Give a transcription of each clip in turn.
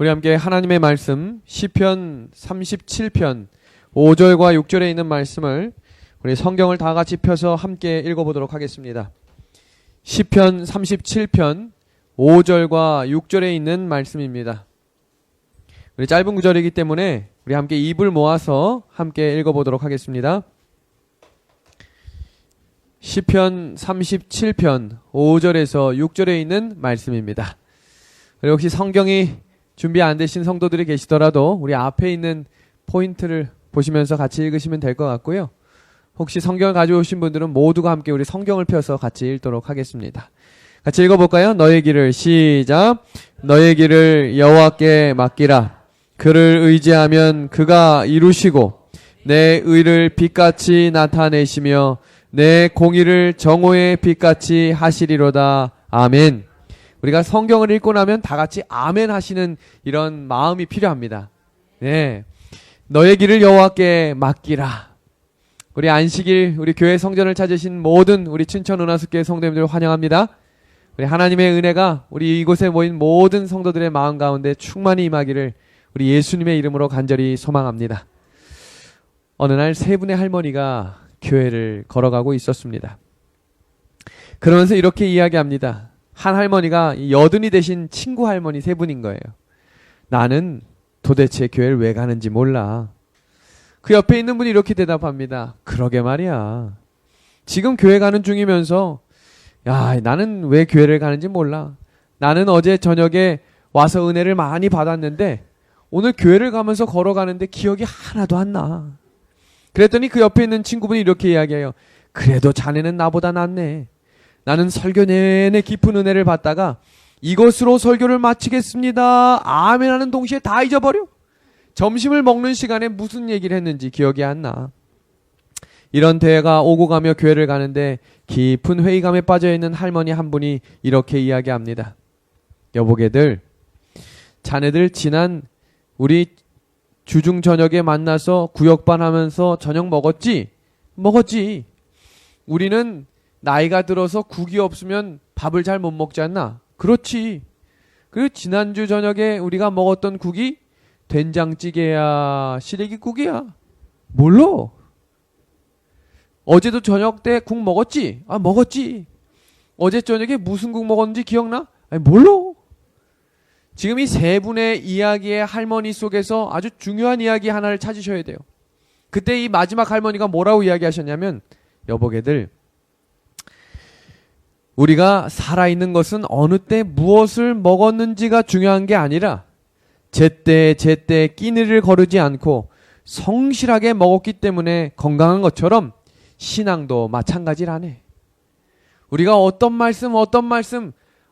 우리 함께 하나님의 말씀 시편 37편 5절과 6절에 있는 말씀을 우리 성경을 다 같이 펴서 함께 읽어보도록 하겠습니다. 시편 37편 5절과 6절에 있는 말씀입니다. 우리 짧은 구절이기 때문에 우리 함께 입을 모아서 함께 읽어보도록 하겠습니다. 시편 37편 5절에서 6절에 있는 말씀입니다. 그리고 혹시 성경이 준비 안 되신 성도들이 계시더라도 우리 앞에 있는 포인트를 보시면서 같이 읽으시면 될 것 같고요. 혹시 성경을 가져오신 분들은 모두가 함께 우리 성경을 펴서 같이 읽도록 하겠습니다. 같이 읽어볼까요? 너의 길을 시작. 너의 길을 여호와께 맡기라. 그를 의지하면 그가 이루시고 내 의를 빛같이 나타내시며 내 공의를 정오의 빛같이 하시리로다. 아멘. 우리가 성경을 읽고 나면 다 같이 아멘 하시는 이런 마음이 필요합니다. 네, 너의 길을 여호와께 맡기라. 우리 안식일 우리 교회 성전을 찾으신 모든 우리 춘천 은하숙교회 성도님들 환영합니다. 우리 하나님의 은혜가 우리 이곳에 모인 모든 성도들의 마음 가운데 충만히 임하기를 우리 예수님의 이름으로 간절히 소망합니다. 어느 날 세 분의 할머니가 교회를 걸어가고 있었습니다. 그러면서 이렇게 이야기합니다. 한 할머니가 여든이 되신 친구 할머니 세 분인 거예요. 나는 도대체 교회를 왜 가는지 몰라. 그 옆에 있는 분이 이렇게 대답합니다. 그러게 말이야. 지금 교회 가는 중이면서 나는 왜 교회를 가는지 몰라. 나는 어제 저녁에 와서 은혜를 많이 받았는데 오늘 교회를 가면서 걸어가는데 기억이 하나도 안 나. 그랬더니 그 옆에 있는 친구분이 이렇게 이야기해요. 그래도 자네는 나보다 낫네. 나는 설교 내내 깊은 은혜를 받다가 이것으로 설교를 마치겠습니다. 아멘 하는 동시에 다 잊어버려. 점심을 먹는 시간에 무슨 얘기를 했는지 기억이 안 나. 이런 대회가 오고 가며 교회를 가는데 깊은 회의감에 빠져있는 할머니 한 분이 이렇게 이야기합니다. 여보게들, 자네들 지난 우리 주중 저녁에 만나서 구역반 하면서 저녁 먹었지? 먹었지. 우리는 나이가 들어서 국이 없으면 밥을 잘 못 먹지 않나? 그렇지. 그리고 지난주 저녁에 우리가 먹었던 국이 된장찌개야, 시래기국이야? 몰라. 어제도 저녁 때 국 먹었지? 먹었지. 어제 저녁에 무슨 국 먹었는지 기억나? 몰라. 지금 이 세 분의 이야기의 할머니 속에서 아주 중요한 이야기 하나를 찾으셔야 돼요. 그때 이 마지막 할머니가 뭐라고 이야기하셨냐면, 여보게들, 우리가 살아있는 것은 어느 때 무엇을 먹었는지가 중요한 게 아니라 제때 끼니를 거르지 않고 성실하게 먹었기 때문에 건강한 것처럼 신앙도 마찬가지라네. 우리가 어떤 말씀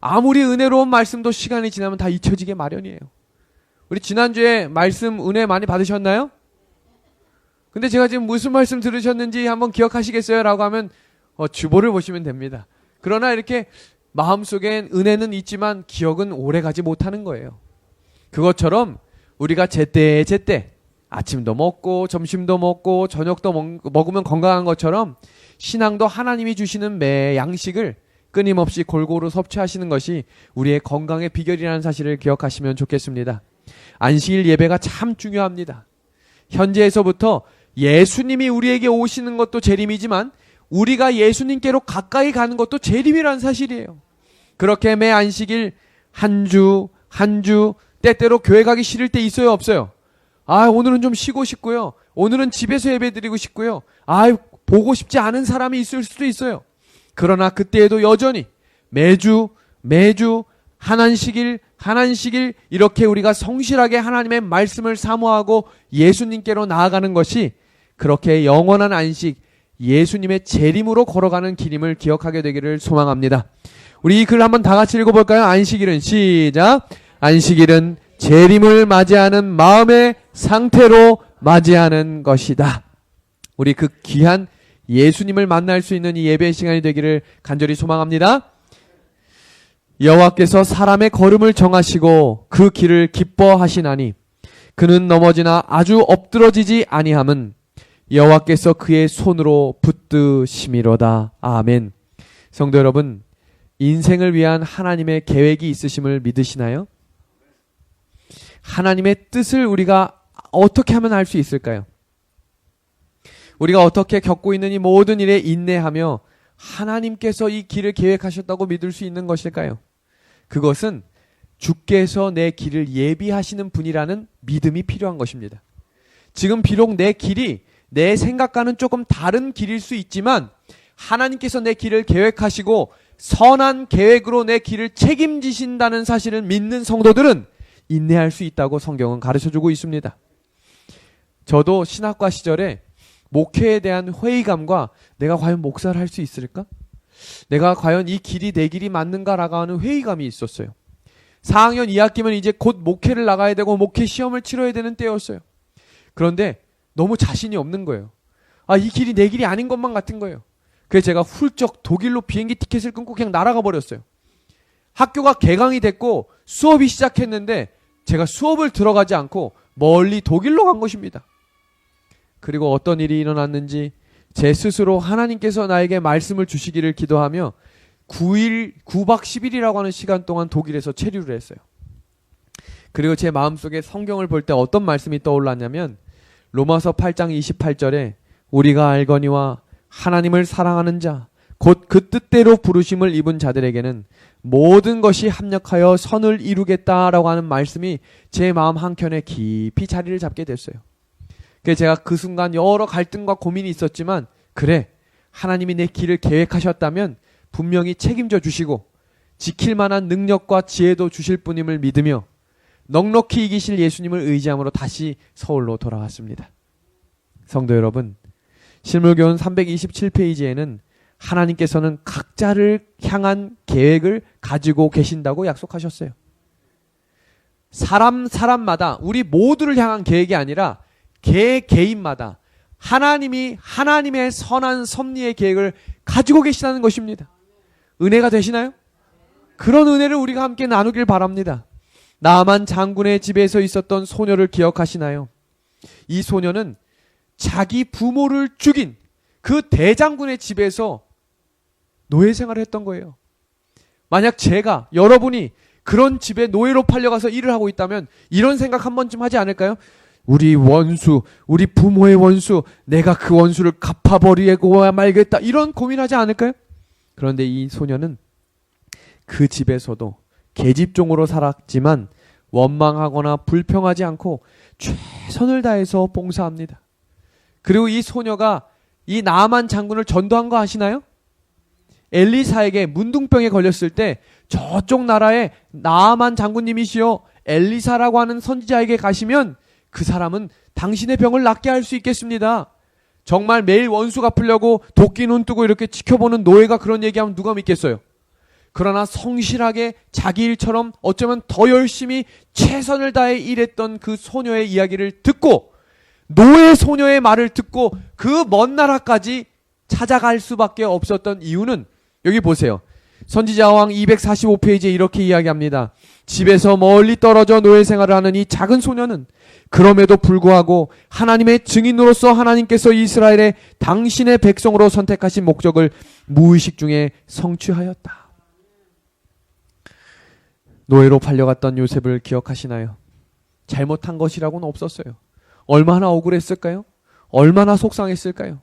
아무리 은혜로운 말씀도 시간이 지나면 다 잊혀지게 마련이에요. 우리 지난주에 말씀 은혜 많이 받으셨나요? 근데 제가 지금 무슨 말씀 들으셨는지 한번 기억하시겠어요? 라고 하면 주보를 보시면 됩니다. 그러나 이렇게 마음속엔 은혜는 있지만 기억은 오래가지 못하는 거예요. 그것처럼 우리가 제때 아침도 먹고 점심도 먹고 저녁도 먹으면 건강한 것처럼 신앙도 하나님이 주시는 매 양식을 끊임없이 골고루 섭취하시는 것이 우리의 건강의 비결이라는 사실을 기억하시면 좋겠습니다. 안식일 예배가 참 중요합니다. 현재에서부터 예수님이 우리에게 오시는 것도 재림이지만 우리가 예수님께로 가까이 가는 것도 재림이라는 사실이에요. 그렇게 매 안식일 한 주 때때로 교회 가기 싫을 때 있어요, 없어요? 오늘은 좀 쉬고 싶고요. 오늘은 집에서 예배 드리고 싶고요. 보고 싶지 않은 사람이 있을 수도 있어요. 그러나 그때에도 여전히 매주 한 안식일 이렇게 우리가 성실하게 하나님의 말씀을 사모하고 예수님께로 나아가는 것이 그렇게 영원한 안식, 예수님의 재림으로 걸어가는 길임을 기억하게 되기를 소망합니다. 우리 이 글 한번 다 같이 읽어볼까요? 안식일은 시작. 안식일은 재림을 맞이하는 마음의 상태로 맞이하는 것이다. 우리 그 귀한 예수님을 만날 수 있는 이 예배 시간이 되기를 간절히 소망합니다. 여호와께서 사람의 걸음을 정하시고 그 길을 기뻐하시나니 그는 넘어지나 아주 엎드러지지 아니함은 여호와께서 그의 손으로 붙드심이로다. 아멘. 성도 여러분, 인생을 위한 하나님의 계획이 있으심을 믿으시나요? 하나님의 뜻을 우리가 어떻게 하면 알 수 있을까요? 우리가 어떻게 겪고 있는 이 모든 일에 인내하며 하나님께서 이 길을 계획하셨다고 믿을 수 있는 것일까요? 그것은 주께서 내 길을 예비하시는 분이라는 믿음이 필요한 것입니다. 지금 비록 내 길이 내 생각과는 조금 다른 길일 수 있지만 하나님께서 내 길을 계획하시고 선한 계획으로 내 길을 책임지신다는 사실을 믿는 성도들은 인내할 수 있다고 성경은 가르쳐주고 있습니다. 저도 신학과 시절에 목회에 대한 회의감과 내가 과연 목사를 할 수 있을까? 내가 과연 이 길이 내 길이 맞는가라고 하는 회의감이 있었어요. 4학년 2학기면 이제 곧 목회를 나가야 되고 목회 시험을 치러야 되는 때였어요. 그런데 너무 자신이 없는 거예요. 이 길이 내 길이 아닌 것만 같은 거예요. 그래서 제가 훌쩍 독일로 비행기 티켓을 끊고 그냥 날아가 버렸어요. 학교가 개강이 됐고 수업이 시작했는데 제가 수업을 들어가지 않고 멀리 독일로 간 것입니다. 그리고 어떤 일이 일어났는지 제 스스로 하나님께서 나에게 말씀을 주시기를 기도하며 9박 10일이라고 하는 시간 동안 독일에서 체류를 했어요. 그리고 제 마음속에 성경을 볼 때 어떤 말씀이 떠올랐냐면 로마서 8장 28절에 우리가 알거니와 하나님을 사랑하는 자 곧 그 뜻대로 부르심을 입은 자들에게는 모든 것이 합력하여 선을 이루겠다라고 하는 말씀이 제 마음 한켠에 깊이 자리를 잡게 됐어요. 그래서 제가 그 순간 여러 갈등과 고민이 있었지만 그래, 하나님이 내 길을 계획하셨다면 분명히 책임져 주시고 지킬 만한 능력과 지혜도 주실 분임을 믿으며 넉넉히 이기실 예수님을 의지함으로 다시 서울로 돌아왔습니다. 성도 여러분, 실물교훈 327페이지에는 하나님께서는 각자를 향한 계획을 가지고 계신다고 약속하셨어요. 사람마다 우리 모두를 향한 계획이 아니라 개개인마다 하나님이 하나님의 선한 섭리의 계획을 가지고 계시다는 것입니다. 은혜가 되시나요? 그런 은혜를 우리가 함께 나누길 바랍니다. 나만 장군의 집에서 있었던 소녀를 기억하시나요? 이 소녀는 자기 부모를 죽인 그 대장군의 집에서 노예 생활을 했던 거예요. 만약 제가, 여러분이 그런 집에 노예로 팔려가서 일을 하고 있다면 이런 생각 한 번쯤 하지 않을까요? 우리 원수, 우리 부모의 원수, 내가 그 원수를 갚아버리고 말겠다, 이런 고민하지 않을까요? 그런데 이 소녀는 그 집에서도 계집종으로 살았지만 원망하거나 불평하지 않고 최선을 다해서 봉사합니다. 그리고 이 소녀가 이 나아만 장군을 전도한 거 아시나요? 엘리사에게 문둥병에 걸렸을 때 저쪽 나라에 나아만 장군님이시여 엘리사라고 하는 선지자에게 가시면 그 사람은 당신의 병을 낫게 할 수 있겠습니다. 정말 매일 원수 갚으려고 도끼 눈 뜨고 이렇게 지켜보는 노예가 그런 얘기하면 누가 믿겠어요? 그러나 성실하게 자기 일처럼 어쩌면 더 열심히 최선을 다해 일했던 그 소녀의 이야기를 듣고 노예 소녀의 말을 듣고 그 먼 나라까지 찾아갈 수밖에 없었던 이유는 여기 보세요. 선지자왕 245페이지에 이렇게 이야기합니다. 집에서 멀리 떨어져 노예 생활을 하는 이 작은 소녀는 그럼에도 불구하고 하나님의 증인으로서 하나님께서 이스라엘의 당신의 백성으로 선택하신 목적을 무의식 중에 성취하였다. 노예로 팔려갔던 요셉을 기억하시나요? 잘못한 것이라고는 없었어요. 얼마나 억울했을까요? 얼마나 속상했을까요?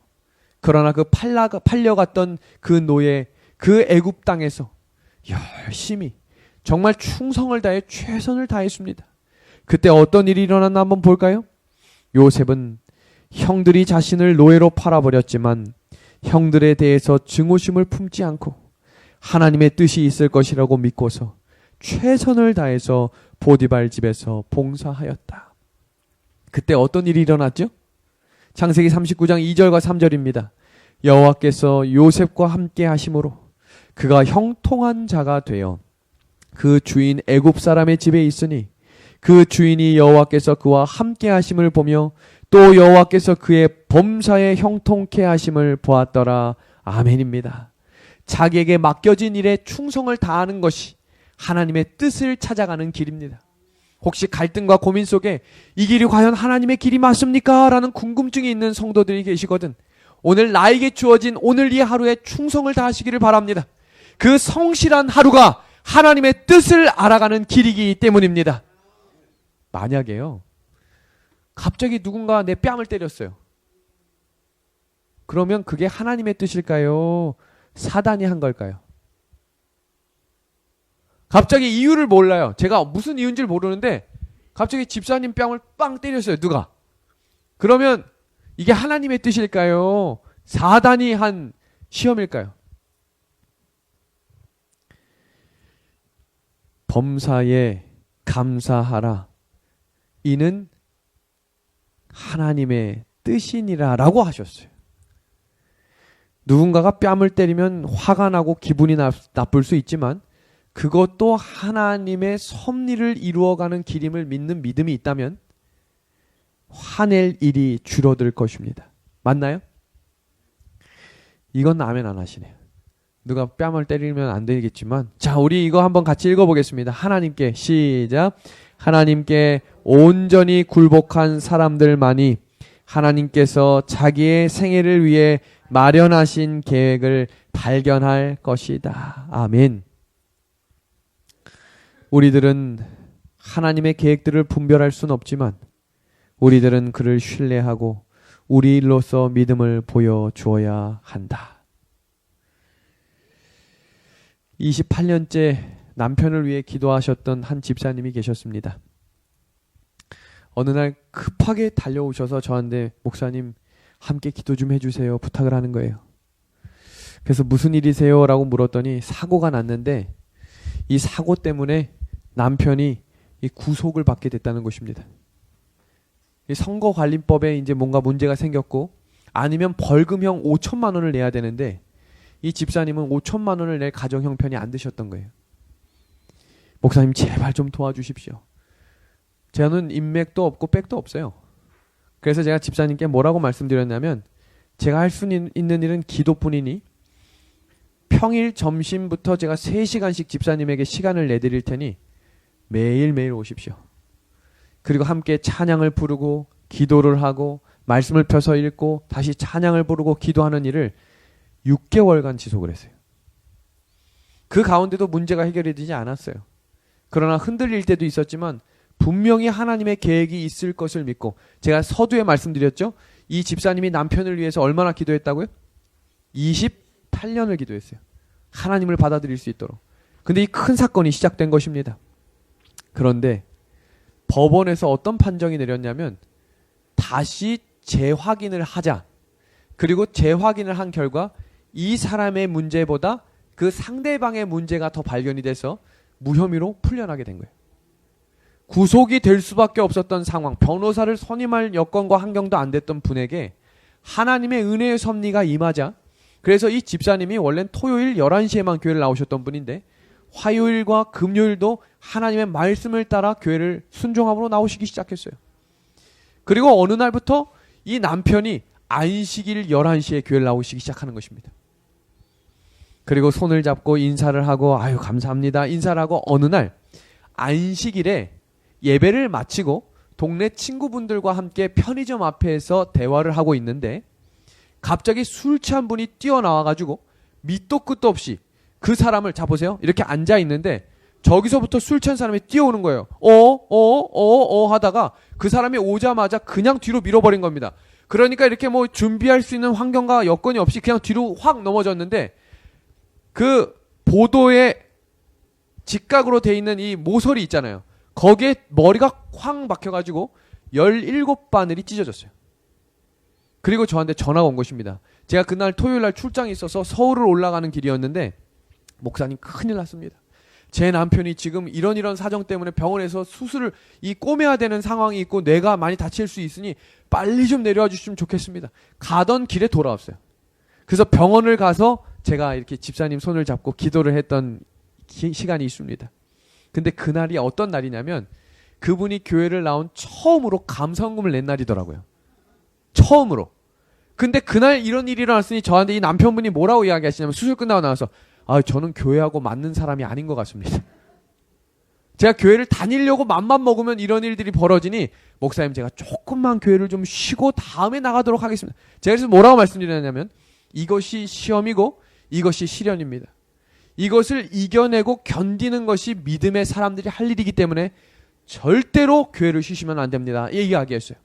그러나 그 팔려갔던 그 노예, 그 애굽 땅에서 열심히 정말 충성을 다해 최선을 다했습니다. 그때 어떤 일이 일어났나 한번 볼까요? 요셉은 형들이 자신을 노예로 팔아버렸지만 형들에 대해서 증오심을 품지 않고 하나님의 뜻이 있을 것이라고 믿고서 최선을 다해서 보디발 집에서 봉사하였다. 그때 어떤 일이 일어났죠? 창세기 39장 2절과 3절입니다. 여호와께서 요셉과 함께 하심으로 그가 형통한 자가 되어 그 주인 애굽 사람의 집에 있으니 그 주인이 여호와께서 그와 함께 하심을 보며 또 여호와께서 그의 범사에 형통케 하심을 보았더라. 아멘입니다. 자기에게 맡겨진 일에 충성을 다하는 것이 하나님의 뜻을 찾아가는 길입니다. 혹시 갈등과 고민 속에 이 길이 과연 하나님의 길이 맞습니까? 라는 궁금증이 있는 성도들이 계시거든. 오늘 나에게 주어진 오늘 이 하루에 충성을 다하시기를 바랍니다. 그 성실한 하루가 하나님의 뜻을 알아가는 길이기 때문입니다. 만약에요. 갑자기 누군가 내 뺨을 때렸어요. 그러면 그게 하나님의 뜻일까요? 사단이 한 걸까요? 갑자기 이유를 몰라요. 제가 무슨 이유인지를 모르는데 갑자기 집사님 뺨을 빵 때렸어요. 누가? 그러면 이게 하나님의 뜻일까요? 사단이 한 시험일까요? 범사에 감사하라. 이는 하나님의 뜻이니라 라고 하셨어요. 누군가가 뺨을 때리면 화가 나고 기분이 나쁠 수 있지만 그것도 하나님의 섭리를 이루어가는 길임을 믿는 믿음이 있다면 화낼 일이 줄어들 것입니다. 맞나요? 이건 아멘 안 하시네요. 누가 뺨을 때리면 안 되겠지만 자, 우리 이거 한번 같이 읽어보겠습니다. 하나님께 시작. 하나님께 온전히 굴복한 사람들만이 하나님께서 자기의 생애를 위해 마련하신 계획을 발견할 것이다. 아멘. 우리들은 하나님의 계획들을 분별할 수는 없지만 우리들은 그를 신뢰하고 우리 일로서 믿음을 보여주어야 한다. 28년째 남편을 위해 기도하셨던 한 집사님이 계셨습니다. 어느 날 급하게 달려오셔서 저한테 목사님 함께 기도 좀 해주세요 부탁을 하는 거예요. 그래서 무슨 일이세요? 라고 물었더니 사고가 났는데 이 사고 때문에 남편이 이 구속을 받게 됐다는 것입니다. 이 선거관리법에 이제 뭔가 문제가 생겼고 아니면 벌금형 5천만 원을 내야 되는데 이 집사님은 5천만 원을 낼 가정 형편이 안 되셨던 거예요. 목사님 제발 좀 도와주십시오. 저는 인맥도 없고 백도 없어요. 그래서 제가 집사님께 뭐라고 말씀드렸냐면 제가 할 수 있는 일은 기도뿐이니 평일 점심부터 제가 3시간씩 집사님에게 시간을 내드릴 테니 매일매일 오십시오. 그리고 함께 찬양을 부르고 기도를 하고 말씀을 펴서 읽고 다시 찬양을 부르고 기도하는 일을 6개월간 지속을 했어요. 그 가운데도 문제가 해결이 되지 않았어요. 그러나 흔들릴 때도 있었지만 분명히 하나님의 계획이 있을 것을 믿고 제가 서두에 말씀드렸죠. 이 집사님이 남편을 위해서 얼마나 기도했다고요? 28년을 기도했어요. 하나님을 받아들일 수 있도록. 근데 이 큰 사건이 시작된 것입니다. 그런데 법원에서 어떤 판정이 내렸냐면 다시 재확인을 하자. 그리고 재확인을 한 결과 이 사람의 문제보다 그 상대방의 문제가 더 발견이 돼서 무혐의로 풀려나게 된 거예요. 구속이 될 수밖에 없었던 상황, 변호사를 선임할 여건과 환경도 안 됐던 분에게 하나님의 은혜의 섭리가 임하자 그래서 이 집사님이 원래는 토요일 11시에만 교회를 나오셨던 분인데 화요일과 금요일도 하나님의 말씀을 따라 교회를 순종함으로 나오시기 시작했어요. 그리고 어느 날부터 이 남편이 안식일 11시에 교회를 나오시기 시작하는 것입니다. 그리고 손을 잡고 인사를 하고 아유 감사합니다 인사를 하고 어느 날 안식일에 예배를 마치고 동네 친구분들과 함께 편의점 앞에서 대화를 하고 있는데 갑자기 술 취한 분이 뛰어나와가지고 밑도 끝도 없이 그 사람을 자 보세요. 이렇게 앉아 있는데 저기서부터 술 취한 사람이 뛰어오는 거예요. 하다가 그 사람이 오자마자 그냥 뒤로 밀어버린 겁니다. 그러니까 이렇게 뭐 준비할 수 있는 환경과 여건이 없이 그냥 뒤로 확 넘어졌는데 그 보도에 직각으로 돼 있는 이 모서리 있잖아요. 거기에 머리가 확 박혀가지고 17바늘이 찢어졌어요. 그리고 저한테 전화가 온 것입니다. 제가 그날 토요일날 출장이 있어서 서울을 올라가는 길이었는데 목사님 큰일 났습니다. 제 남편이 지금 이런 사정 때문에 병원에서 수술을 꼬매야 되는 상황이 있고 뇌가 많이 다칠 수 있으니 빨리 좀 내려와 주시면 좋겠습니다. 가던 길에 돌아왔어요. 그래서 병원을 가서 제가 이렇게 집사님 손을 잡고 기도를 했던 시간이 있습니다. 근데 그날이 어떤 날이냐면 그분이 교회를 나온 처음으로 감사원금을 낸 날이더라고요. 처음으로. 근데 그날 이런 일이 일어났으니 저한테 이 남편분이 뭐라고 이야기하시냐면 수술 끝나고 나와서 저는 교회하고 맞는 사람이 아닌 것 같습니다. 제가 교회를 다니려고 맘만 먹으면 이런 일들이 벌어지니 목사님 제가 조금만 교회를 좀 쉬고 다음에 나가도록 하겠습니다. 제가 그래서 뭐라고 말씀드렸냐면 이것이 시험이고 이것이 시련입니다. 이것을 이겨내고 견디는 것이 믿음의 사람들이 할 일이기 때문에 절대로 교회를 쉬시면 안 됩니다. 이야기했어요.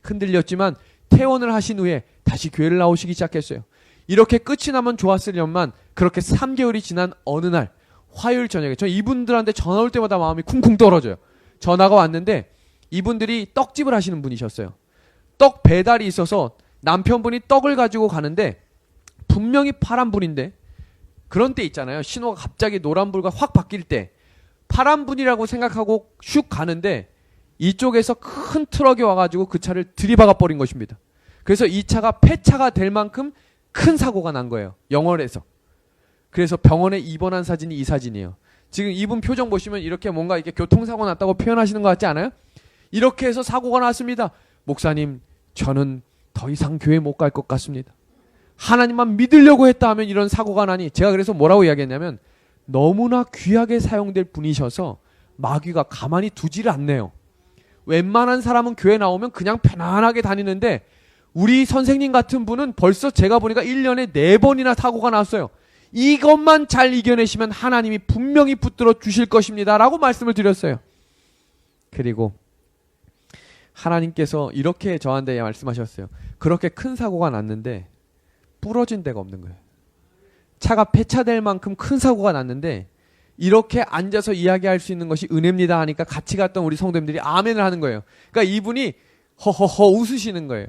흔들렸지만 퇴원을 하신 후에 다시 교회를 나오시기 시작했어요. 이렇게 끝이 나면 좋았으련만 그렇게 3개월이 지난 어느 날 화요일 저녁에 저 이분들한테 전화 올 때마다 마음이 쿵쿵 떨어져요. 전화가 왔는데 이분들이 떡집을 하시는 분이셨어요. 떡 배달이 있어서 남편분이 떡을 가지고 가는데 분명히 파란불인데 그런 때 있잖아요. 신호가 갑자기 노란불과 확 바뀔 때 파란불이라고 생각하고 슉 가는데 이쪽에서 큰 트럭이 와가지고 그 차를 들이박아 버린 것입니다. 그래서 이 차가 폐차가 될 만큼 큰 사고가 난 거예요. 영월에서. 그래서 병원에 입원한 사진이 이 사진이에요. 지금 이분 표정 보시면 이렇게 뭔가 이렇게 교통사고 났다고 표현하시는 것 같지 않아요? 이렇게 해서 사고가 났습니다. 목사님, 저는 더 이상 교회 못 갈 것 같습니다. 하나님만 믿으려고 했다 하면 이런 사고가 나니 제가 그래서 뭐라고 이야기했냐면 너무나 귀하게 사용될 분이셔서 마귀가 가만히 두지를 않네요. 웬만한 사람은 교회 나오면 그냥 편안하게 다니는데 우리 선생님 같은 분은 벌써 제가 보니까 1년에 4번이나 사고가 났어요. 이것만 잘 이겨내시면 하나님이 분명히 붙들어 주실 것입니다. 라고 말씀을 드렸어요. 그리고 하나님께서 이렇게 저한테 말씀하셨어요. 그렇게 큰 사고가 났는데 부러진 데가 없는 거예요. 차가 폐차될 만큼 큰 사고가 났는데 이렇게 앉아서 이야기할 수 있는 것이 은혜입니다 하니까 같이 갔던 우리 성도님들이 아멘을 하는 거예요. 그러니까 이분이 허허허 웃으시는 거예요.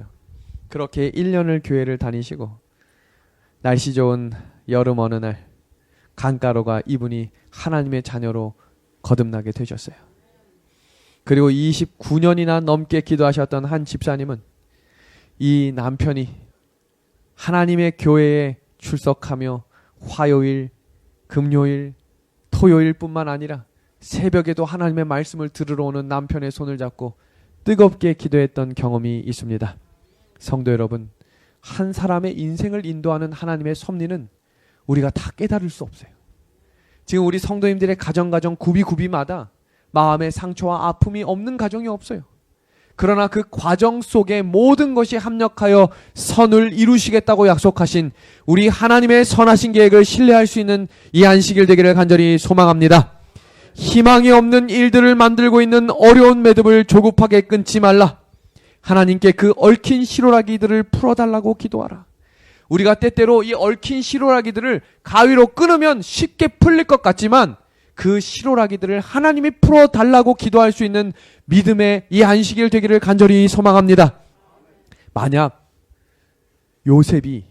그렇게 1년을 교회를 다니시고 날씨 좋은 여름 어느 날 강가로가 이분이 하나님의 자녀로 거듭나게 되셨어요. 그리고 29년이나 넘게 기도하셨던 한 집사님은 이 남편이 하나님의 교회에 출석하며 화요일, 금요일, 토요일 뿐만 아니라 새벽에도 하나님의 말씀을 들으러 오는 남편의 손을 잡고 뜨겁게 기도했던 경험이 있습니다. 성도 여러분, 한 사람의 인생을 인도하는 하나님의 섭리는 우리가 다 깨달을 수 없어요. 지금 우리 성도님들의 가정 구비마다 마음의 상처와 아픔이 없는 가정이 없어요. 그러나 그 과정 속에 모든 것이 합력하여 선을 이루시겠다고 약속하신 우리 하나님의 선하신 계획을 신뢰할 수 있는 이 안식일 되기를 간절히 소망합니다. 희망이 없는 일들을 만들고 있는 어려운 매듭을 조급하게 끊지 말라. 하나님께 그 얽힌 실오라기들을 풀어달라고 기도하라. 우리가 때때로 이 얽힌 실오라기들을 가위로 끊으면 쉽게 풀릴 것 같지만 그 실오라기들을 하나님이 풀어달라고 기도할 수 있는 믿음의 이 안식일 되기를 간절히 소망합니다. 만약 요셉이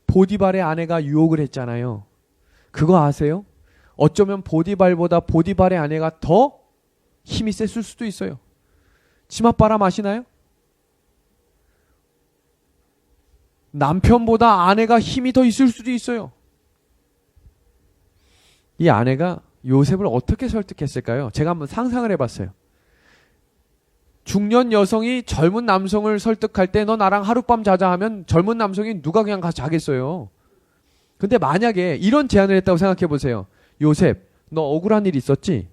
보디발의 아내가 유혹을 했잖아요. 그거 아세요? 어쩌면 보디발보다 보디발의 아내가 더 힘이 셌을 수도 있어요. 치맛바람 아시나요? 남편보다 아내가 힘이 더 있을 수도 있어요. 이 아내가 요셉을 어떻게 설득했을까요? 제가 한번 상상을 해봤어요. 중년 여성이 젊은 남성을 설득할 때 너 나랑 하룻밤 자자 하면 젊은 남성이 누가 그냥 가서 자겠어요. 근데 만약에 이런 제안을 했다고 생각해 보세요. 요셉, 너 억울한 일 있었지?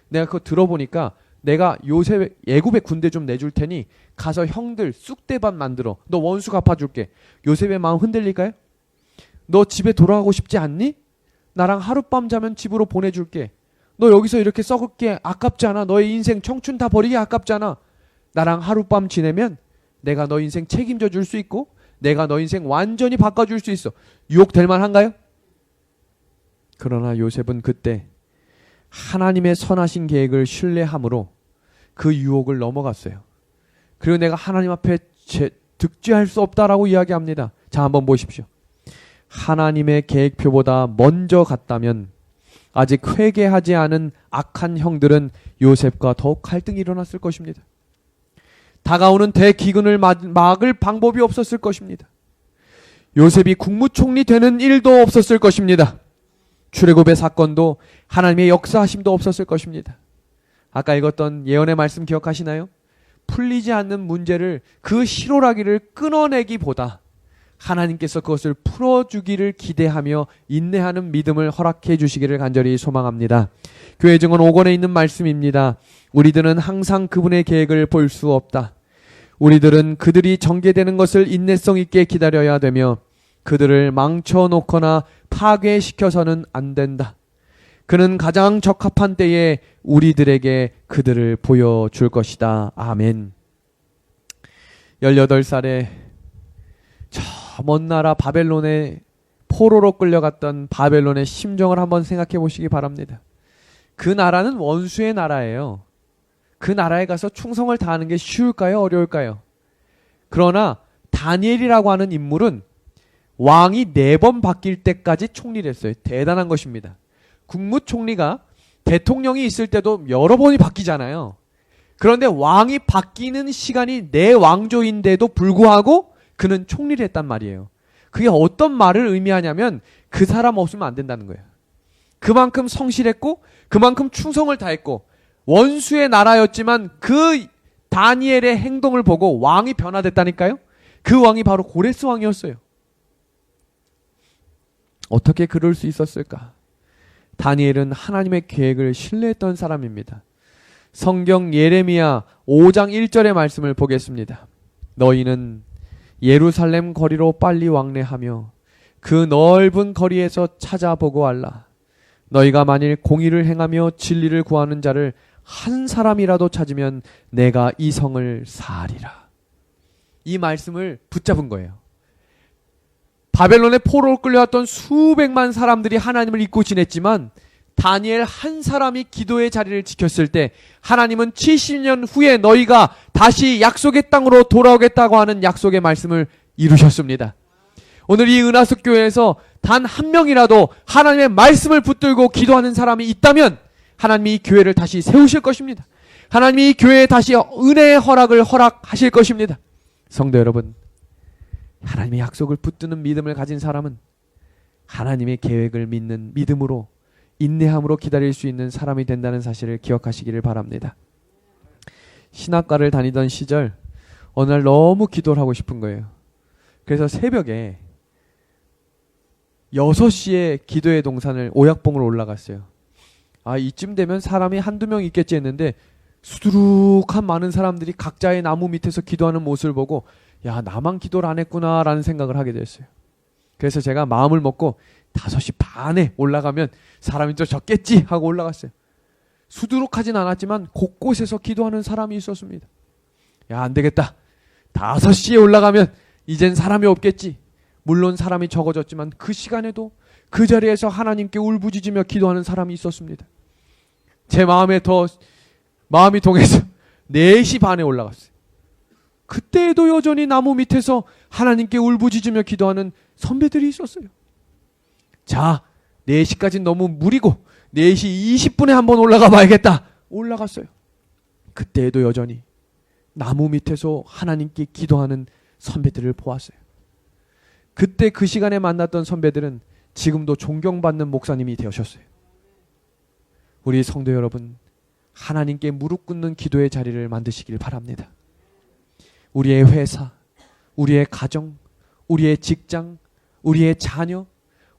내가 그거 들어보니까 내가 요셉 애굽의 군대 좀 내줄 테니 가서 형들 쑥대밭 만들어. 너 원수 갚아줄게. 요셉의 마음 흔들릴까요? 너 집에 돌아가고 싶지 않니? 나랑 하룻밤 자면 집으로 보내줄게. 너 여기서 이렇게 썩을게 아깝지 않아? 너의 인생 청춘 다 버리기 아깝잖아. 나랑 하룻밤 지내면 내가 너 인생 책임져 줄 수 있고 내가 너 인생 완전히 바꿔줄 수 있어. 유혹될 만한가요? 그러나 요셉은 그때 하나님의 선하신 계획을 신뢰함으로 그 유혹을 넘어갔어요. 그리고 내가 하나님 앞에 득죄할 수 없다라고 이야기합니다. 자, 한번 보십시오. 하나님의 계획표보다 먼저 갔다면 아직 회개하지 않은 악한 형들은 요셉과 더욱 갈등이 일어났을 것입니다. 다가오는 대기근을 막을 방법이 없었을 것입니다. 요셉이 국무총리 되는 일도 없었을 것입니다. 출애굽의 사건도 하나님의 역사하심도 없었을 것입니다. 아까 읽었던 예언의 말씀 기억하시나요? 풀리지 않는 문제를 그 실오라기를 끊어내기보다 하나님께서 그것을 풀어주기를 기대하며 인내하는 믿음을 허락해 주시기를 간절히 소망합니다. 교회 증언 5권에 있는 말씀입니다. 우리들은 항상 그분의 계획을 볼 수 없다. 우리들은 그들이 전개되는 것을 인내성 있게 기다려야 되며 그들을 망쳐놓거나 파괴시켜서는 안 된다. 그는 가장 적합한 때에 우리들에게 그들을 보여줄 것이다. 아멘. 18살에 저 먼 나라 바벨론에 포로로 끌려갔던 바벨론의 심정을 한번 생각해 보시기 바랍니다. 그 나라는 원수의 나라예요. 그 나라에 가서 충성을 다하는 게 쉬울까요? 어려울까요? 그러나 다니엘이라고 하는 인물은 왕이 4번 바뀔 때까지 총리를 했어요. 대단한 것입니다. 국무총리가 대통령이 있을 때도 여러 번이 바뀌잖아요. 그런데 왕이 바뀌는 시간이 4왕조인데도 불구하고 그는 총리를 했단 말이에요. 그게 어떤 말을 의미하냐면 그 사람 없으면 안 된다는 거예요. 그만큼 성실했고 그만큼 충성을 다했고 원수의 나라였지만 그 다니엘의 행동을 보고 왕이 변화됐다니까요. 그 왕이 바로 고레스 왕이었어요. 어떻게 그럴 수 있었을까? 다니엘은 하나님의 계획을 신뢰했던 사람입니다. 성경 예레미야 5장 1절의 말씀을 보겠습니다. 너희는 예루살렘 거리로 빨리 왕래하며 그 넓은 거리에서 찾아보고 알라. 너희가 만일 공의를 행하며 진리를 구하는 자를 한 사람이라도 찾으면 내가 이 성을 사하리라. 이 말씀을 붙잡은 거예요. 바벨론의 포로로 끌려왔던 수백만 사람들이 하나님을 잊고 지냈지만 다니엘 한 사람이 기도의 자리를 지켰을 때 하나님은 70년 후에 너희가 다시 약속의 땅으로 돌아오겠다고 하는 약속의 말씀을 이루셨습니다. 오늘 이 은하숙 교회에서 단 한 명이라도 하나님의 말씀을 붙들고 기도하는 사람이 있다면 하나님이 이 교회를 다시 세우실 것입니다. 하나님이 이 교회에 다시 은혜의 허락을 허락하실 것입니다. 성도 여러분, 하나님의 약속을 붙드는 믿음을 가진 사람은 하나님의 계획을 믿는 믿음으로 인내함으로 기다릴 수 있는 사람이 된다는 사실을 기억하시기를 바랍니다. 신학과를 다니던 시절 어느 날 너무 기도를 하고 싶은 거예요. 그래서 새벽에 6시에 기도의 동산을 오약봉을 올라갔어요. 아, 이쯤 되면 사람이 한두 명 있겠지 했는데 수두룩한 많은 사람들이 각자의 나무 밑에서 기도하는 모습을 보고 야, 나만 기도를 안 했구나 라는 생각을 하게 됐어요. 그래서 제가 마음을 먹고 5시 반에 올라가면 사람이 또 적겠지 하고 올라갔어요. 수두룩하진 않았지만 곳곳에서 기도하는 사람이 있었습니다. 야, 안 되겠다. 5시에 올라가면 이젠 사람이 없겠지. 물론 사람이 적어졌지만 그 시간에도 그 자리에서 하나님께 울부짖으며 기도하는 사람이 있었습니다. 제 마음이 동해서 4시 반에 올라갔어요. 그때에도 여전히 나무 밑에서 하나님께 울부짖으며 기도하는 선배들이 있었어요. 자, 4시까지는 너무 무리고 4시 20분에 한번 올라가 봐야겠다. 올라갔어요. 그때에도 여전히 나무 밑에서 하나님께 기도하는 선배들을 보았어요. 그때 그 시간에 만났던 선배들은 지금도 존경받는 목사님이 되셨어요. 우리 성도 여러분, 하나님께 무릎 꿇는 기도의 자리를 만드시길 바랍니다. 우리의 회사, 우리의 가정, 우리의 직장, 우리의 자녀,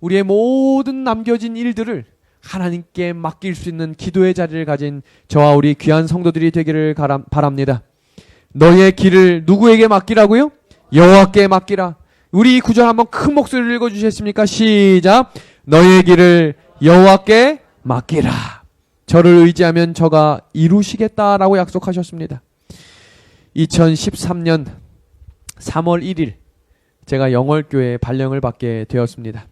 우리의 모든 남겨진 일들을 하나님께 맡길 수 있는 기도의 자리를 가진 저와 우리 귀한 성도들이 되기를 바랍니다. 너의 길을 누구에게 맡기라고요? 여호와께 맡기라. 우리 이 구절 한번 큰 목소리를 읽어주시겠습니까? 시작. 너의 길을 여호와께 맡기라. 저를 의지하면 저가 이루시겠다라고 약속하셨습니다. 2013년 3월 1일 제가 영월교회에 발령을 받게 되었습니다.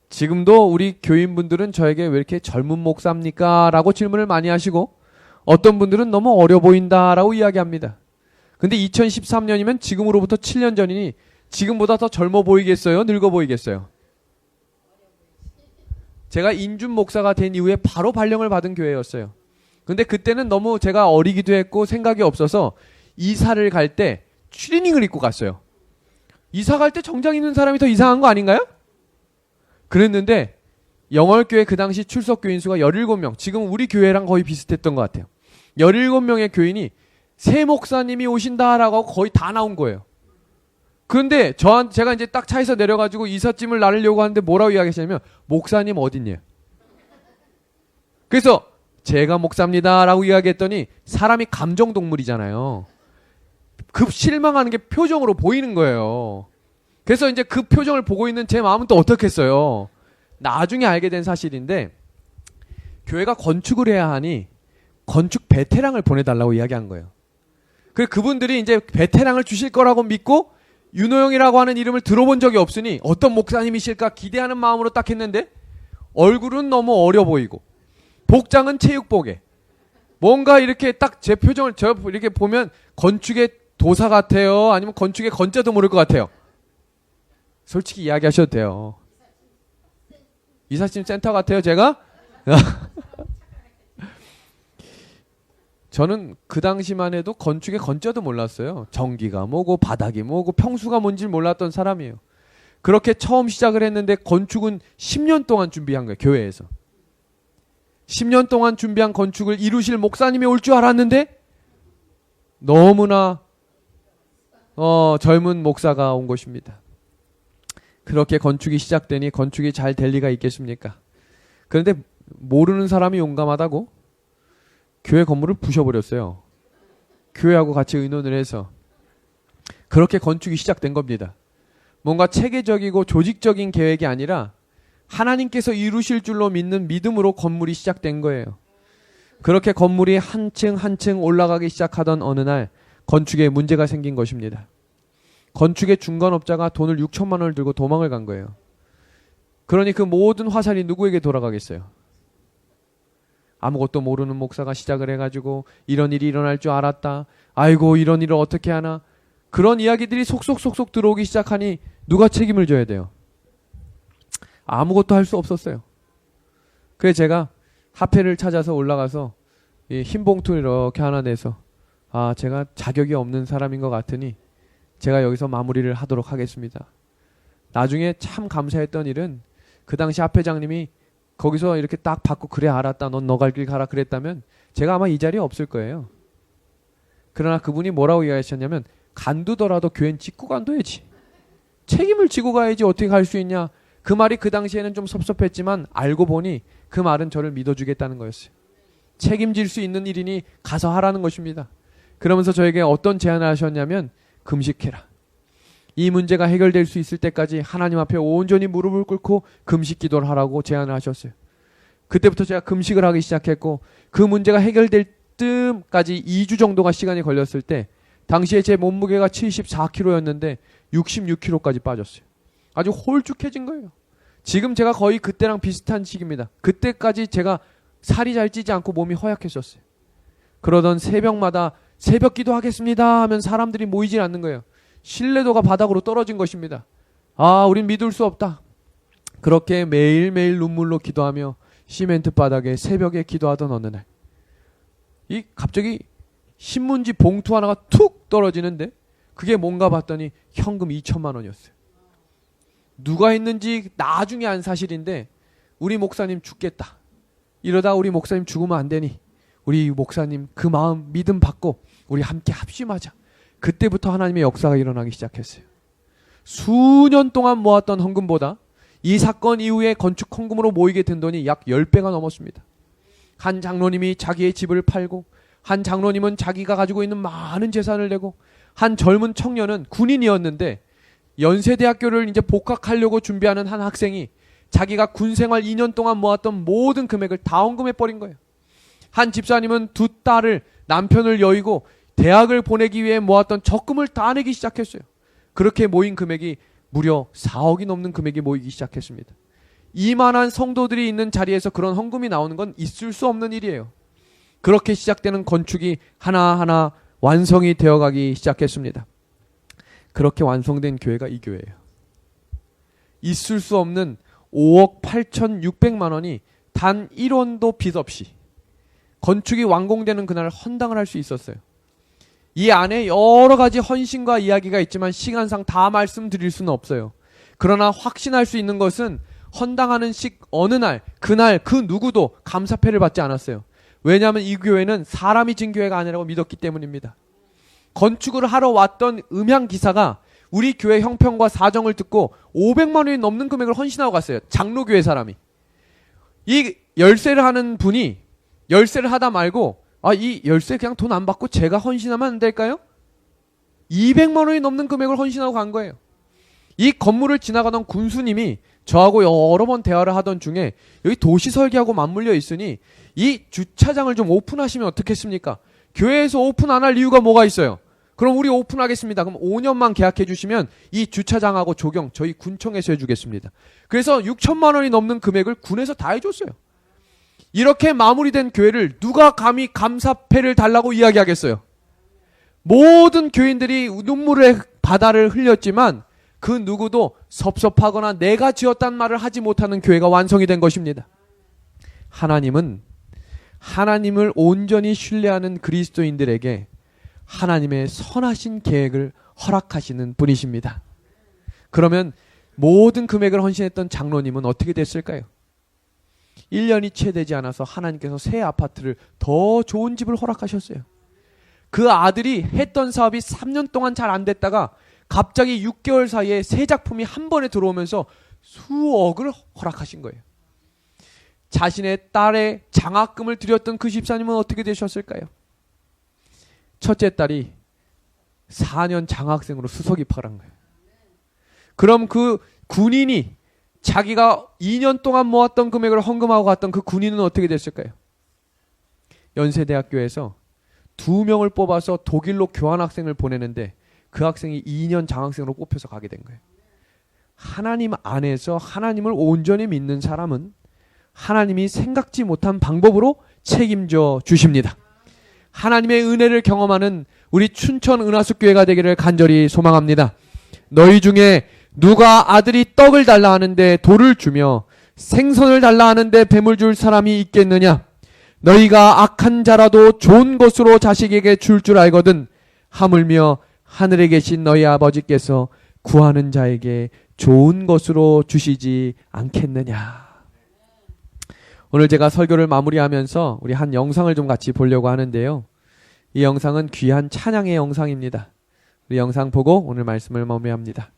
지금도 우리 교인분들은 저에게 왜 이렇게 젊은 목사입니까? 라고 질문을 많이 하시고 어떤 분들은 너무 어려 보인다 라고 이야기합니다. 근데 2013년이면 지금으로부터 7년 전이니 지금보다 더 젊어 보이겠어요? 늙어 보이겠어요? 제가 인준 목사가 된 이후에 바로 발령을 받은 교회였어요. 근데 그때는 너무 제가 어리기도 했고 생각이 없어서 이사를 갈 때 추리닝을 입고 갔어요. 이사 갈 때 정장 입는 사람이 더 이상한 거 아닌가요? 그랬는데 영월교회 그 당시 출석 교인 수가 17명. 지금 우리 교회랑 거의 비슷했던 것 같아요. 17명의 교인이 새 목사님이 오신다라고 거의 다 나온 거예요. 그런데 제가 이제 딱 차에서 내려가지고 이삿짐을 나르려고 하는데 뭐라고 이야기하시냐면 목사님 어딨냐. 그래서 제가 목사입니다라고 이야기했더니 사람이 감정동물이잖아요. 급 실망하는 게 표정으로 보이는 거예요. 그래서 이제 그 표정을 보고 있는 제 마음은 또 어떻겠어요. 나중에 알게 된 사실인데 교회가 건축을 해야 하니 건축 베테랑을 보내달라고 이야기한 거예요. 그래서 그분들이 이제 베테랑을 주실 거라고 믿고 윤호영이라고 하는 이름을 들어본 적이 없으니 어떤 목사님이실까 기대하는 마음으로 딱 했는데 얼굴은 너무 어려 보이고 복장은 체육복에 뭔가 이렇게 딱 제 표정을 저 이렇게 보면 건축의 도사 같아요? 아니면 건축의 건자도 모를 것 같아요? 솔직히 이야기하셔도 돼요. 이사님 센터 같아요, 제가? 저는 그 당시만 해도 건축의 건자도 몰랐어요. 전기가 뭐고 바닥이 뭐고 평수가 뭔지 몰랐던 사람이에요. 그렇게 처음 시작을 했는데 건축은 10년 동안 준비한 거예요. 교회에서. 10년 동안 준비한 건축을 이루실 목사님이 올 줄 알았는데 너무나 젊은 목사가 온 것입니다. 그렇게 건축이 시작되니 건축이 잘 될 리가 있겠습니까? 그런데 모르는 사람이 용감하다고 교회 건물을 부셔버렸어요. 교회하고 같이 의논을 해서. 그렇게 건축이 시작된 겁니다. 뭔가 체계적이고 조직적인 계획이 아니라 하나님께서 이루실 줄로 믿는 믿음으로 건물이 시작된 거예요. 그렇게 건물이 한 층 한 층 올라가기 시작하던 어느 날 건축에 문제가 생긴 것입니다. 건축의 중간업자가 돈을 6천만 원을 들고 도망을 간 거예요. 그러니 그 모든 화살이 누구에게 돌아가겠어요? 아무것도 모르는 목사가 시작을 해가지고 이런 일이 일어날 줄 알았다. 아이고 이런 일을 어떻게 하나. 그런 이야기들이 속속속속 들어오기 시작하니 누가 책임을 져야 돼요? 아무것도 할 수 없었어요. 그래서 제가 화폐를 찾아서 올라가서 이 흰 봉투를 이렇게 하나 내서 제가 자격이 없는 사람인 것 같으니 제가 여기서 마무리를 하도록 하겠습니다. 나중에 참 감사했던 일은 그 당시 합회장님이 거기서 이렇게 딱 받고 그래 알았다 넌 너 갈 길 가라 그랬다면 제가 아마 이 자리에 없을 거예요. 그러나 그분이 뭐라고 이야기하셨냐면 간두더라도 교회는 짓고 간둬야지. 책임을 지고 가야지 어떻게 갈 수 있냐. 그 말이 그 당시에는 좀 섭섭했지만 알고 보니 그 말은 저를 믿어주겠다는 거였어요. 책임질 수 있는 일이니 가서 하라는 것입니다. 그러면서 저에게 어떤 제안을 하셨냐면 금식해라. 이 문제가 해결될 수 있을 때까지 하나님 앞에 온전히 무릎을 꿇고 금식 기도를 하라고 제안을 하셨어요. 그때부터 제가 금식을 하기 시작했고 그 문제가 해결될 쯤까지 2주 정도가 시간이 걸렸을 때 당시에 제 몸무게가 74kg였는데 66kg까지 빠졌어요. 아주 홀쭉해진 거예요. 지금 제가 거의 그때랑 비슷한 시기입니다. 그때까지 제가 살이 잘 찌지 않고 몸이 허약해졌어요. 그러던 새벽마다 새벽 기도하겠습니다 하면 사람들이 모이질 않는 거예요. 신뢰도가 바닥으로 떨어진 것입니다. 우린 믿을 수 없다. 그렇게 매일매일 눈물로 기도하며 시멘트 바닥에 새벽에 기도하던 어느 날 갑자기 신문지 봉투 하나가 툭 떨어지는데 그게 뭔가 봤더니 현금 2천만 원이었어요. 누가 했는지 나중에 안 사실인데 우리 목사님 죽겠다. 이러다 우리 목사님 죽으면 안 되니 우리 목사님 그 마음 믿음 받고 우리 함께 합심하자. 그때부터 하나님의 역사가 일어나기 시작했어요. 수년 동안 모았던 헌금보다 이 사건 이후에 건축 헌금으로 모이게 된 돈이 약 10배가 넘었습니다. 한 장로님이 자기의 집을 팔고 한 장로님은 자기가 가지고 있는 많은 재산을 내고 한 젊은 청년은 군인이었는데 연세대학교를 이제 복학하려고 준비하는 한 학생이 자기가 군생활 2년 동안 모았던 모든 금액을 다 헌금해버린 거예요. 한 집사님은 두 딸을 남편을 여의고 대학을 보내기 위해 모았던 적금을 다 내기 시작했어요. 그렇게 모인 금액이 무려 4억이 넘는 금액이 모이기 시작했습니다. 이만한 성도들이 있는 자리에서 그런 헌금이 나오는 건 있을 수 없는 일이에요. 그렇게 시작되는 건축이 하나하나 완성이 되어가기 시작했습니다. 그렇게 완성된 교회가 이 교회예요. 있을 수 없는 5억 8,600만 원이 단 1원도 빚 없이 건축이 완공되는 그날 헌당을 할 수 있었어요. 이 안에 여러 가지 헌신과 이야기가 있지만 시간상 다 말씀드릴 수는 없어요. 그러나 확신할 수 있는 것은 헌당하는 어느 날, 그날 그 누구도 감사패를 받지 않았어요. 왜냐하면 이 교회는 사람이 진 교회가 아니라고 믿었기 때문입니다. 건축을 하러 왔던 음향 기사가 우리 교회 형편과 사정을 듣고 500만 원이 넘는 금액을 헌신하고 갔어요. 장로교회 사람이. 이 열쇠를 하는 분이 열쇠를 하다 말고 이 열쇠 그냥 돈 안 받고 제가 헌신하면 안 될까요? 200만 원이 넘는 금액을 헌신하고 간 거예요. 이 건물을 지나가던 군수님이 저하고 여러 번 대화를 하던 중에 여기 도시 설계하고 맞물려 있으니 이 주차장을 좀 오픈하시면 어떻겠습니까? 교회에서 오픈 안 할 이유가 뭐가 있어요? 그럼 우리 오픈하겠습니다. 그럼 5년만 계약해 주시면 이 주차장하고 조경 저희 군청에서 해주겠습니다. 그래서 6천만 원이 넘는 금액을 군에서 다 해줬어요. 이렇게 마무리된 교회를 누가 감히 감사패를 달라고 이야기하겠어요? 모든 교인들이 눈물의 바다를 흘렸지만 그 누구도 섭섭하거나 내가 지었단 말을 하지 못하는 교회가 완성이 된 것입니다. 하나님은 하나님을 온전히 신뢰하는 그리스도인들에게 하나님의 선하신 계획을 허락하시는 분이십니다. 그러면 모든 금액을 헌신했던 장로님은 어떻게 됐을까요? 1년이 채 되지 않아서 하나님께서 새 아파트를 더 좋은 집을 허락하셨어요. 그 아들이 했던 사업이 3년 동안 잘 안 됐다가 갑자기 6개월 사이에 새 작품이 한 번에 들어오면서 수억을 허락하신 거예요. 자신의 딸의 장학금을 드렸던 그 집사님은 어떻게 되셨을까요? 첫째 딸이 4년 장학생으로 수석 입학을 한 거예요. 그럼 그 군인이 자기가 2년 동안 모았던 금액을 헌금하고 갔던 그 군인은 어떻게 됐을까요? 연세대학교에서 2명을 뽑아서 독일로 교환학생을 보내는데 그 학생이 2년 장학생으로 뽑혀서 가게 된 거예요. 하나님 안에서 하나님을 온전히 믿는 사람은 하나님이 생각지 못한 방법으로 책임져 주십니다. 하나님의 은혜를 경험하는 우리 춘천 은하숙교회가 되기를 간절히 소망합니다. 너희 중에 누가 아들이 떡을 달라 하는데 돌을 주며 생선을 달라 하는데 뱀을 줄 사람이 있겠느냐? 너희가 악한 자라도 좋은 것으로 자식에게 줄 줄 알거든 하물며 하늘에 계신 너희 아버지께서 구하는 자에게 좋은 것으로 주시지 않겠느냐? 오늘 제가 설교를 마무리하면서 우리 한 영상을 좀 같이 보려고 하는데요. 이 영상은 귀한 찬양의 영상입니다. 우리 영상 보고 오늘 말씀을 마무리합니다.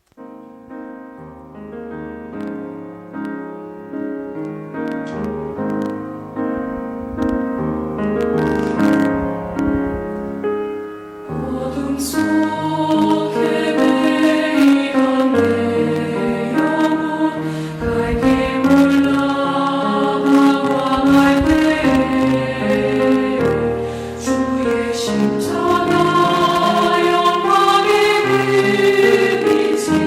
십자가 영광의 빛이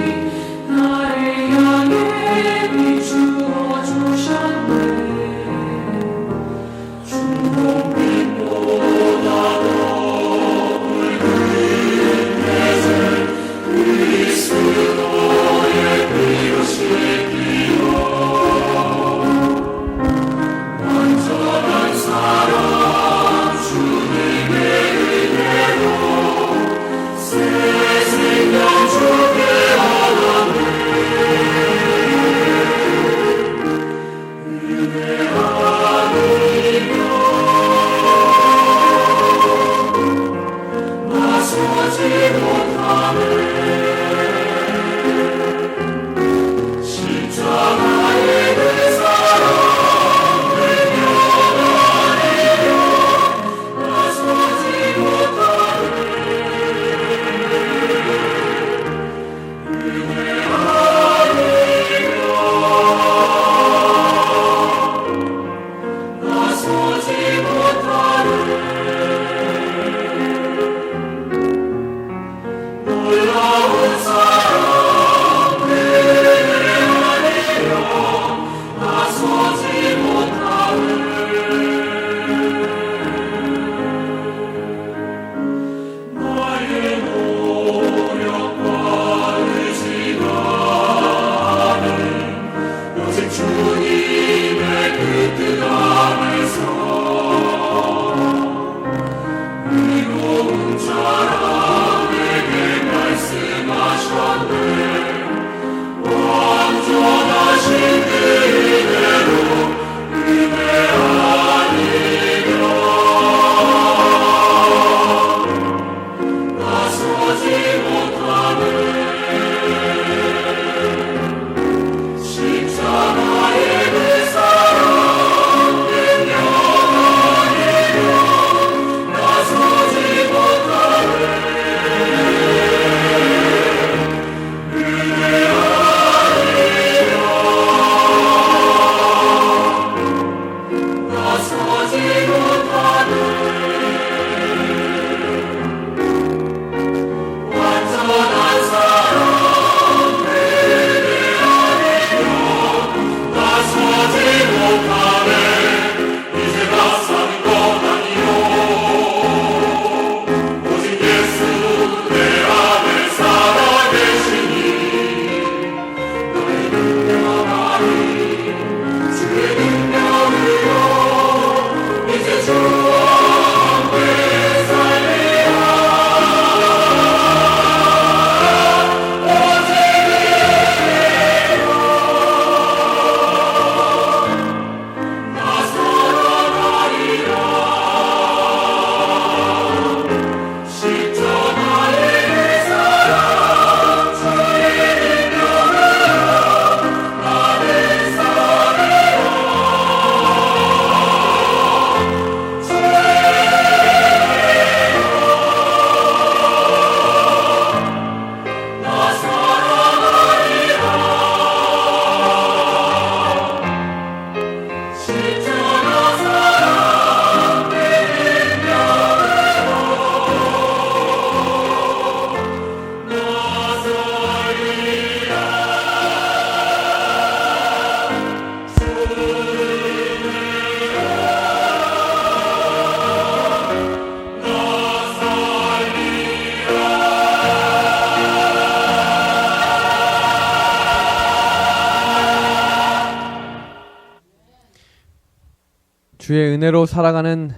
주의 은혜로 살아가는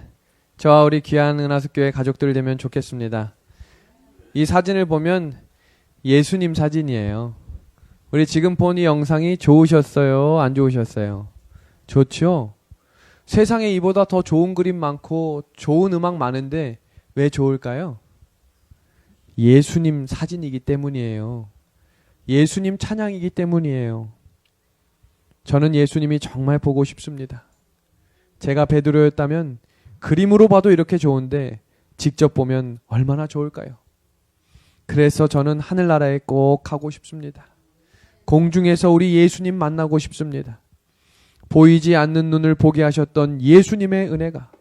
저와 우리 귀한 은하숙교회 가족들 되면 좋겠습니다. 이 사진을 보면 예수님 사진이에요. 우리 지금 본 이 영상이 좋으셨어요? 안 좋으셨어요? 좋죠? 세상에 이보다 더 좋은 그림 많고 좋은 음악 많은데 왜 좋을까요? 예수님 사진이기 때문이에요. 예수님 찬양이기 때문이에요. 저는 예수님이 정말 보고 싶습니다. 제가 베드로였다면 그림으로 봐도 이렇게 좋은데 직접 보면 얼마나 좋을까요? 그래서 저는 하늘나라에 꼭 가고 싶습니다. 공중에서 우리 예수님 만나고 싶습니다. 보이지 않는 눈을 보게 하셨던 예수님의 은혜가,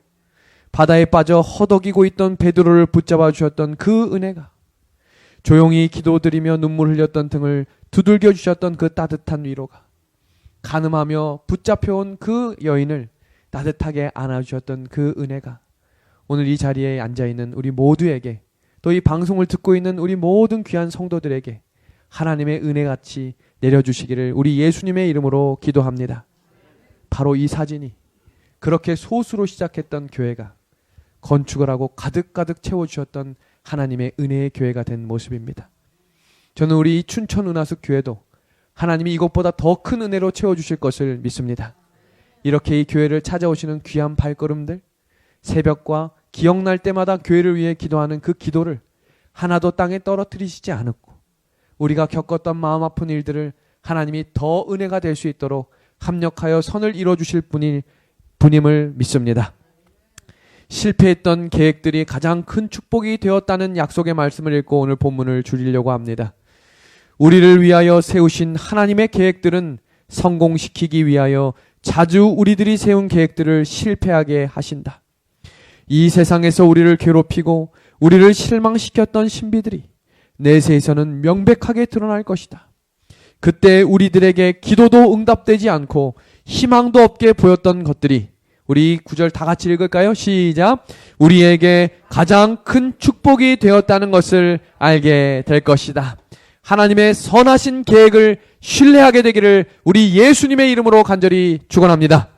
바다에 빠져 허덕이고 있던 베드로를 붙잡아 주셨던 그 은혜가, 조용히 기도드리며 눈물 흘렸던 등을 두들겨 주셨던 그 따뜻한 위로가, 간음하며 붙잡혀온 그 여인을 따뜻하게 안아주셨던 그 은혜가 오늘 이 자리에 앉아있는 우리 모두에게, 또 이 방송을 듣고 있는 우리 모든 귀한 성도들에게 하나님의 은혜같이 내려주시기를 우리 예수님의 이름으로 기도합니다. 바로 이 사진이 그렇게 소수로 시작했던 교회가 건축을 하고 가득가득 채워주셨던 하나님의 은혜의 교회가 된 모습입니다. 저는 우리 춘천 은하숙 교회도 하나님이 이것보다 더 큰 은혜로 채워주실 것을 믿습니다. 이렇게 이 교회를 찾아오시는 귀한 발걸음들, 새벽과 기억날 때마다 교회를 위해 기도하는 그 기도를 하나도 땅에 떨어뜨리시지 않았고, 우리가 겪었던 마음 아픈 일들을 하나님이 더 은혜가 될 수 있도록 합력하여 선을 이뤄주실 분임을 믿습니다. 실패했던 계획들이 가장 큰 축복이 되었다는 약속의 말씀을 읽고 오늘 본문을 줄이려고 합니다. 우리를 위하여 세우신 하나님의 계획들은 성공시키기 위하여 자주 우리들이 세운 계획들을 실패하게 하신다. 이 세상에서 우리를 괴롭히고 우리를 실망시켰던 신비들이 내세에서는 명백하게 드러날 것이다. 그때 우리들에게 기도도 응답되지 않고 희망도 없게 보였던 것들이, 우리 구절 다 같이 읽을까요? 시작. 우리에게 가장 큰 축복이 되었다는 것을 알게 될 것이다. 하나님의 선하신 계획을 신뢰하게 되기를 우리 예수님의 이름으로 간절히 축원합니다.